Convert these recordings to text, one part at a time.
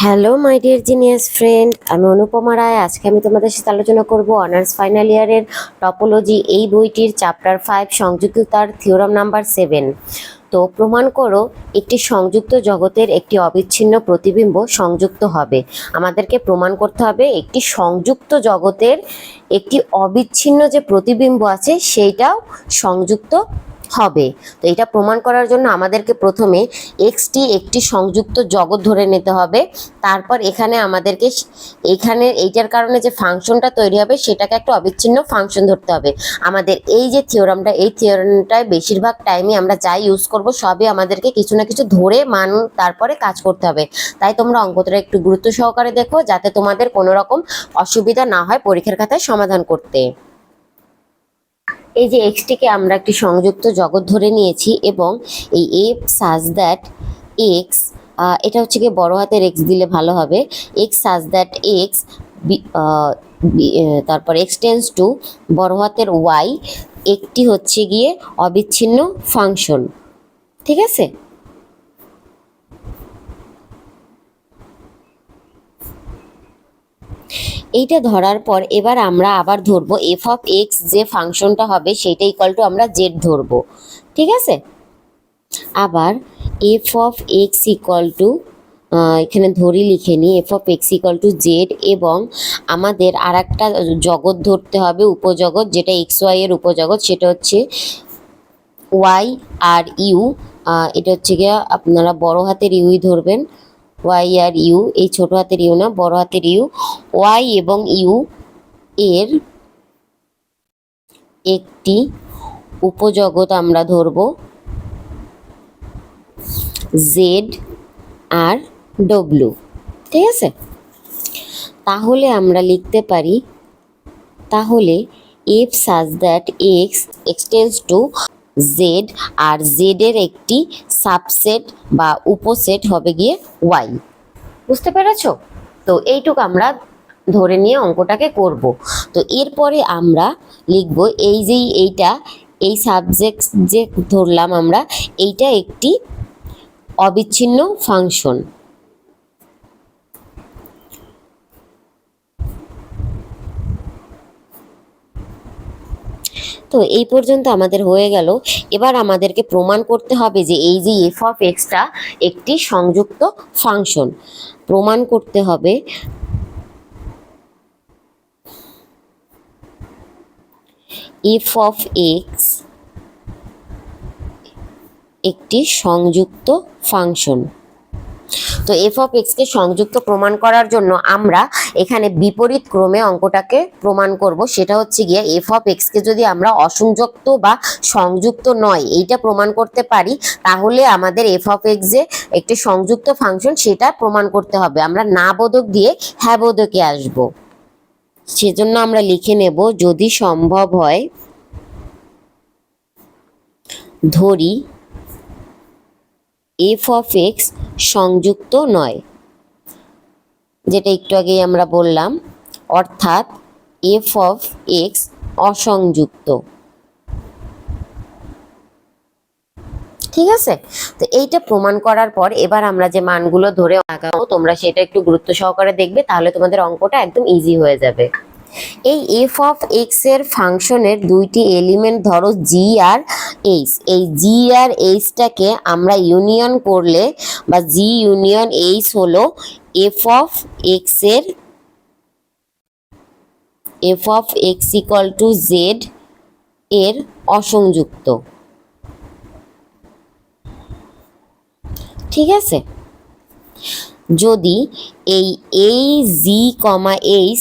Hello my dear genius friend, আমি অনুপমা রায়। আজকে আমি তোমাদের সাথে আলোচনা করব অনার্স ফাইনাল ইয়ারের টপোলজি এই বইটির চ্যাপ্টার 5 সংযুক্ততার থিওরাম নাম্বার 7। তো প্রমাণ করো একটি সংযুক্ত জগতের একটি অবিচ্ছিন্ন প্রতিবিম্ব সংযুক্ত হবে। আমাদেরকে প্রমাণ করতে হবে একটি সংযুক্ত জগতের একটি অবিচ্ছিন্ন যে প্রতিবিম্ব আছে সেইটাও সংযুক্ত হবে। তো এটা প্রমাণ করার জন্য আমাদেরকে প্রথমে এক্সটি একটি সংযুক্ত জগৎ ধরে নিতে হবে। তারপর এখানে আমাদেরকে এখানে এইটার কারণে যে ফাংশনটা তৈরি হবে সেটাকে একটা অবিচ্ছিন্ন ফাংশন ধরতে হবে। আমাদের এই যে থিওরামটা, এই থিওরামটায় বেশিরভাগ টাইমে আমরা যাই ইউজ করব সবই আমাদেরকে কিছু না কিছু ধরে মান তারপরে কাজ করতে হবে। তাই তোমরা অঙ্কটা একটু গুরুত্ব সহকারে দেখো, যাতে তোমাদের কোনো রকম অসুবিধা না হয় পরীক্ষার খাতায় সমাধান করতে। এই যে এক্সটিকে আমরা একটি সংযুক্ত জগৎ ধরে নিয়েছি এবং এই এফ সাজ দ্যাট এক্স, এটা হচ্ছে গিয়ে বড় হাতের এক্স দিলে ভালো হবে। এক্স সাজ দ্যাট এক্স, তারপর এক্সটেন্স টু বড় হাতের ওয়াই একটি হচ্ছে গিয়ে অবিচ্ছিন্ন ফাংশন। ঠিক আছে? এইটা ধরার পর এবার আমরা আবার ধরবো এফ অফ এক্স, যে ফাংশনটা হবে সেটা ইকুয়াল টু আমরা জেড ধরবো। ঠিক আছে? আবার F of x equal two, এখানে ধরি লিখে নিই, F of x equal to Z, এবং আমাদের আর একটা জগৎ ধরতে হবে উপজগৎ, যেটা এক্স ওয়াই এর উপজগৎ, সেটা হচ্ছে ওয়াই আর ইউ। এটা হচ্ছে গিয়ে আপনারা বড় হাতের ইউই ধরবেন, ওয়াই আর ইউ, এই ছোট হাতের ইউ না, বড় হাতের ইউ। ওয়াই এবং ইউ এর একটি উপজগৎ আমরা ধরব জেড আর ডব্লু। ঠিক আছে? তাহলে আমরা লিখতে পারি, তাহলে f such that x extends to z, আর জেড এর একটি সাবসেট বা উপসেট হবে গিয়ে ওয়াই। বুঝতে পেরেছ? তো এইটুকু আমরা ধরে নিয়ে অঙ্কটাকে করব। তো এরপরে আমরা লিখব এই যে এইটা, এই সাবজেক্ট যে ধরলাম আমরা, এইটা একটি অবিচ্ছিন্ন ফাংশন। তো এই পর্যন্ত আমাদের হয়ে গেল। এবার আমাদেরকে প্রমাণ করতে হবে যে এই যে এফ অফ এক্সটা একটি সংযুক্ত ফাংশন। প্রমাণ করতে হবে এফ অফ এক্স একটি সংযুক্ত ফাংশন। তো এফ অফ এক্সকে সংযুক্ত প্রমাণ করার জন্য আমরা এখানে বিপরীত ক্রমে অঙ্কটাকে প্রমাণ করব। সেটা হচ্ছে গিয়ে এফ অফ এক্সকে যদি আমরা অসংযুক্ত বা সংযুক্ত নয় এইটা প্রমাণ করতে পারি, তাহলে আমাদের এফ অফ এক্স যে একটি সংযুক্ত ফাংশন সেটা প্রমাণ করতে হবে। আমরা না বোধক দিয়ে হ্যাঁ বোধকে আসব। সেজন্য আমরা লিখে নেব, যদি সম্ভব হয় ধরি এফ অফ এক্স সংযুক্ত নয়, যেটা একটু আগেই আমরা বললাম, অর্থাৎ এফ অফ এক্স অসংযুক্ত। ঠিক আছে? তো এইটা প্রমাণ করার পর এবার আমরা যে মানগুলো ধরে আগাবো তোমরা সেটা একটু গুরুত্ব সহকারে দেখবে, তাহলে তোমাদের অঙ্কটা একদম ইজি হয়ে যাবে। এই এফ অফ এক্স এর ফাংশনের দুইটি এলিমেন্ট ধরো জি আর এইচ। এই জি আর এইচটাকে আমরা ইউনিয়ন করলে বা জি ইউনিয়ন এইচ হলো এফ অফ এক্স এর, f of x equal to z এর অসংযুক্ত। ঠিক আছে? যদি এই g comma h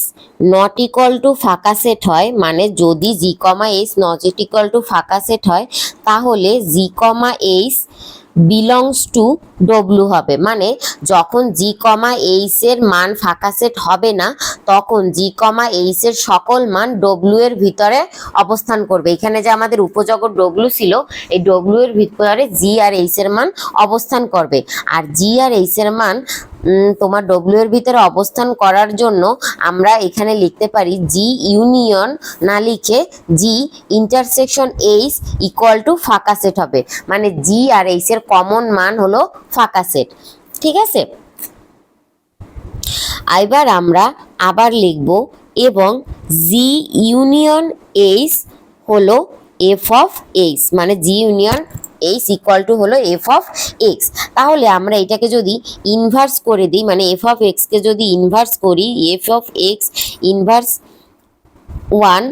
not equal to ফাঁকা সেট হয়, মানে যদি g comma h not equal to ফাঁকা সেট হয়, তাহলে g comma h belongs to W হবে। মানে যখন জি কমা এইচ এর মান ফাঁকা সেট হবে না, তখন জি কমা এইচ এর সকল মান ডব্লু এর ভিতরে অবস্থান করবে। এখানে যে আমাদের উপজগৎ ডব্লু ছিল, এই ডব্লু এর ভিতরে জি আর এইচ এর মান অবস্থান করবে। আর জি আর এইচ এর মান তোমার ডব্লু এর ভিতরে অবস্থান করার জন্য আমরা এখানে লিখতে পারি জি ইউনিয়ন না লিখে জি ইন্টারসেকশন এইচ ইকুয়াল টু ফাঁকা সেট হবে। মানে জি আর এইচ এর কমন মান হলো ফাঁকা সেট। ঠিক আছে? এবার আমরা আবার লিখব এবং জি ইউনিয়ন এইচ হলো এফ অফ এক্স, মানে জি ইউনিয়ন এইচ ইকুয়াল টু হলো এফ অফ এক্স। তাহলে আমরা এটাকে যদি ইনভার্স করে দিই, মানে এফ অফ এক্সকে যদি ইনভার্স করি, এফ অফ এক্স ইনভার্স 1,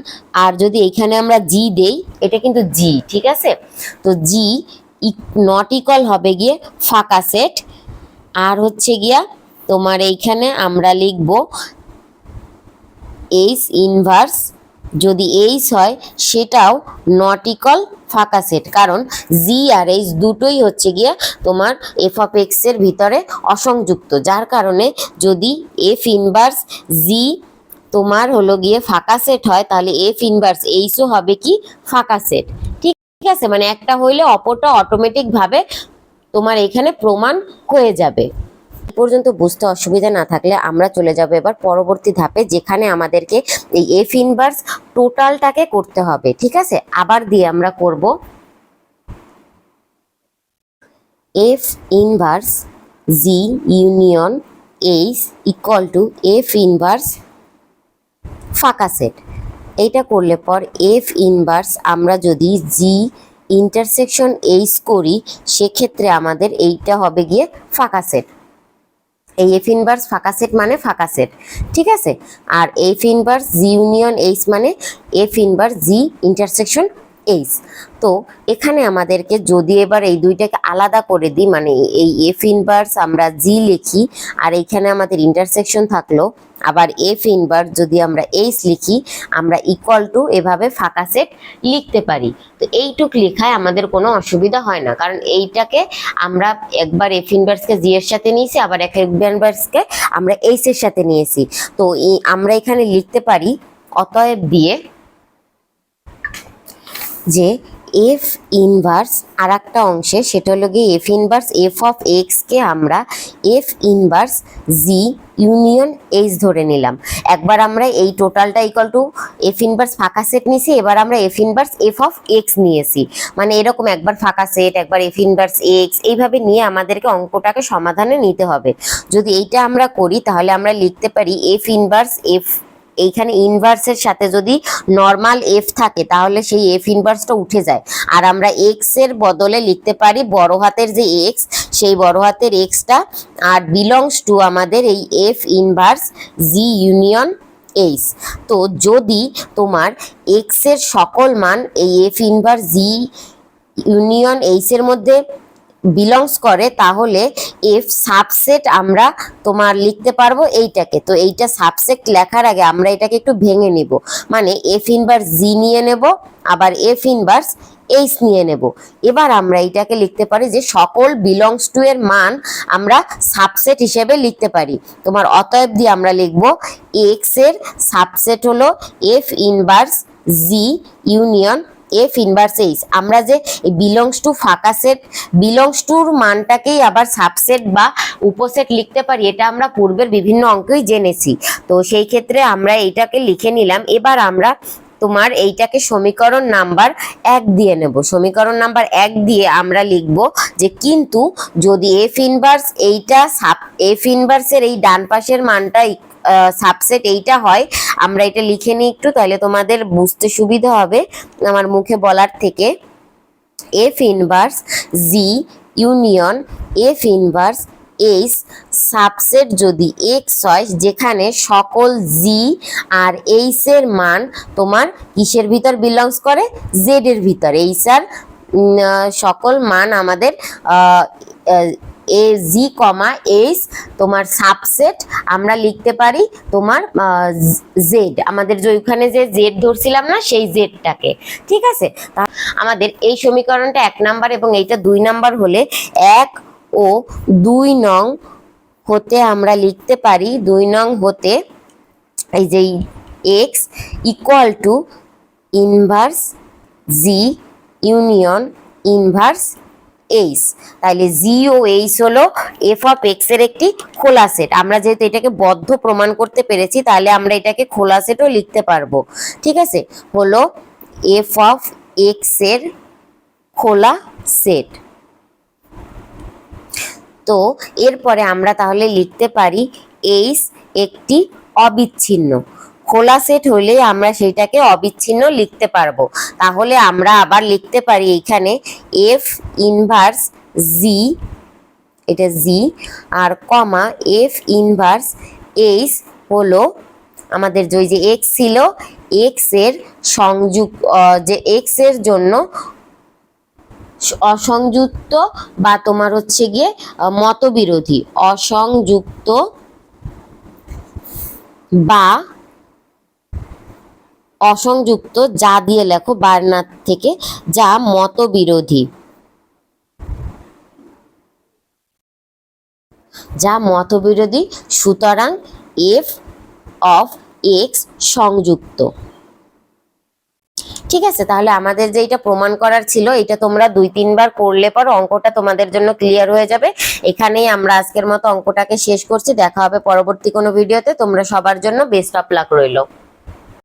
আর যদি এখানে আমরা জি দেই, এটা কিন্তু জি, ঠিক আছে। তো জি নট ইকুয়াল হবে গিয়ে ফাঁকা সেট, আর হচ্ছে গিয়া তোমার এইখানে আমরা লিখব এইচ ইনভার্স, যদি এইচ হয় সেটাও নট ইকুয়াল ফাঁকা সেট, কারণ জি আর এইচ দুটোই হচ্ছে গিয়া তোমার এফ অফ এক্স এর ভিতরে অসংযুক্ত, যার কারণে যদি এফ ইনভার্স জি তোমার হলো গিয়ে ফাঁকা সেট হয়, তাহলে এফ ইনভার্স এইচও হবে কি ফাঁকা সেট। ঠিক আছে, মানে একটা হইলে অপরটা অটোমেটিক ভাবে তোমার এখানে প্রমাণ হয়ে যাবে। পর্যন্ত বুঝতে অসুবিধা না থাকলে আমরা চলে যাব এবার পরবর্তী ধাপে, যেখানে আমাদেরকে এই এফ ইনভার্স টোটালটাকে করতে হবে। ঠিক আছে, আবার দিয়ে আমরা করব F inverse g union H equal to f inverse ফাঁকা সেট। এইটা করলে পর এফ ইনভার্স আমরা যদি জি ইন্টারসেকশন এইচ করি, সেক্ষেত্রে আমাদের এইটা হবে গিয়ে ফাঁকা সেট। এই এফ ইনভার্স ফাঁকা সেট মানে ফাঁকা সেট, ঠিক আছে। আর F inverse g union H মানে এফ ইনভার্স জি ইন্টারসেকশন এইচ। তো এখানে আমাদেরকে যদি এবার এই দুইটাকে আলাদা করে দিই, মানে এই এফ ইনভার্স আমরা জি লিখি, আর এইখানে আমাদের ইন্টারসেকশন থাকলো, আবার এফ ইনভার্স যদি আমরা এইচ লিখি, আমরা ইকুয়াল টু এভাবে ফাঁকা সেট লিখতে পারি। তো এইটুক লেখায় আমাদের কোনো অসুবিধা হয় না, কারণ এইটাকে আমরা একবার এফ ইনভার্সকে জি এর সাথে নিয়েছি, আবার এফ ইনভার্সকে আমরা এইচ এর সাথে নিয়েছি। তো আমরা এখানে লিখতে পারি অতএব দিয়ে যে এফ ইনভার্স আর একটা অংশে, সেটা হলো গিয়ে f inverse f of x কে আমরা f inverse g union h ধরে নিলাম। একবার আমরা এই টোটালটা ইকুয়াল টু এফ ইনভার্স ফাঁকা সেট নিয়েছি, এবার আমরা f inverse f of x নিয়েছি, মানে এরকম একবার ফাঁকা সেট একবার এফ ইনভার্স এক্স, এইভাবে নিয়ে আমাদেরকে অঙ্কটাকে সমাধানে নিতে হবে। যদি এইটা আমরা করি, তাহলে আমরা লিখতে পারি এফ ইনভার্স এফ, এইখানে ইনভার্সের সাথে যদি নর্মাল এফ থাকে তাহলে সেই এফ ইনভার্সটা উঠে যায়, আর আমরা এক্স এর বদলে লিখতে পারি বড় হাতের যে এক্স, সেই বড় হাতের এক্সটা, আর বিলংস টু আমাদের এই F inverse g union H. তো যদি তোমার এক্স এর সকল মান এই F inverse g union H এর মধ্যে বিলংস করে, তাহলে এফ সাবসেট আমরা তোমার লিখতে পারবো এইটাকে। তো এইটা সাবসেট লেখার আগে আমরা এটাকে একটু ভেঙে নিব, মানে এফ ইনভার্স জি নিয়ে নেব, আবার এফ ইনভার্স এইচ নিয়ে নেব। এবার আমরা এইটাকে লিখতে পারি যে সকল বিলংস টু এর মান আমরা সাবসেট হিসেবে লিখতে পারি। তোমার অতএব দিয়ে আমরা লিখব এক্স এর সাবসেট হলো F inverse g union f inverse H. আমরা যে বিলংস টু ফাঁকা সেট, বিলংস টুর মানটাকেই আবার সাবসেট বা উপসেট লিখতে পারি, এটা আমরা পূর্বের বিভিন্ন অঙ্কেই জেনেছি। তো সেই ক্ষেত্রে আমরা এইটাকে লিখে নিলাম। এবার আমরা তোমার এইটাকে সমীকরণ নাম্বার 1 দিয়ে নেব। সমীকরণ নাম্বার 1 দিয়ে আমরা লিখব যে কিন্তু যদি এফ ইনভার্স এইটা এফ ইনভার্সের এই ডান পাশের মানটা সাবসেট এইটা হয়, আমরা এটা লিখে নিই একটু, তাহলে তোমাদের বুঝতে সুবিধা হবে আমার মুখে বলার থেকে। F inverse g union f inverse h subset যদি এক্স হয়, যেখানে সকল জি আর এইচ এর মান তোমার কিসের ভিতর বিলংস করে, জেড এর ভিতর। এইচ আর সকল মান আমাদের এ জি কমা এইচ তোমার সাবসেট আমরা লিখতে পারি তোমার জেড, আমাদের যে ওইখানে যে জেড ধরছিলাম না সেই জেডটাকে। ঠিক আছে, আমাদের এই সমীকরণটা 1 নাম্বার এবং এইটা 2 নাম্বার হলে 1 ও 2 নং হতে আমরা লিখতে পারি, 2 নং হতে এই যে x equal two inverse g union inverse H. তাহলে জি ও এইচ হলো এফ অফ এক্স এর একটি খোলা সেট। আমরা যেহেতু এটাকে বদ্ধ প্রমাণ করতে পেরেছি, তাহলে আমরা এটাকে খোলা সেটও লিখতে পারবো। ঠিক আছে, হলো এফ অফ এক্স এর খোলা সেট। তো এরপরে আমরা তাহলে লিখতে পারি এইচ একটি অবিচ্ছিন্ন। খোলা সেট হলে আমরা সেইটাকে অবিচ্ছিন্ন লিখতে পারবো। তাহলে আমরা আবার লিখতে পারি এখানে এফ ইনভার্স জি, এটা জি, আর কমা এফ ইনভার্স এইচ হলো আমাদের যে এক্স ছিল, এক্স এর যে এক্স এর জন্য অসংযুক্ত বা তোমার হচ্ছে গিয়ে মতবিরোধী, অসংযুক্ত বা অসংযুক্ত, যা দিয়ে লেখো বার্নার থেকে, যা মতবিরোধী, যা মতবিরোধী। সুতরাং এফ অফ এক্স সংযুক্ত। ঠিক আছে, তাহলে আমাদের যে এটা প্রমাণ করার ছিল, এটা তোমরা 2-3 বার করলে পর অঙ্কটা তোমাদের জন্য ক্লিয়ার হয়ে যাবে। এখানেই আমরা আজকের মতো অঙ্কটাকে শেষ করছি। দেখা হবে পরবর্তী কোনো ভিডিওতে। তোমরা সবার জন্য বেস্ট অফ লাক রইলো।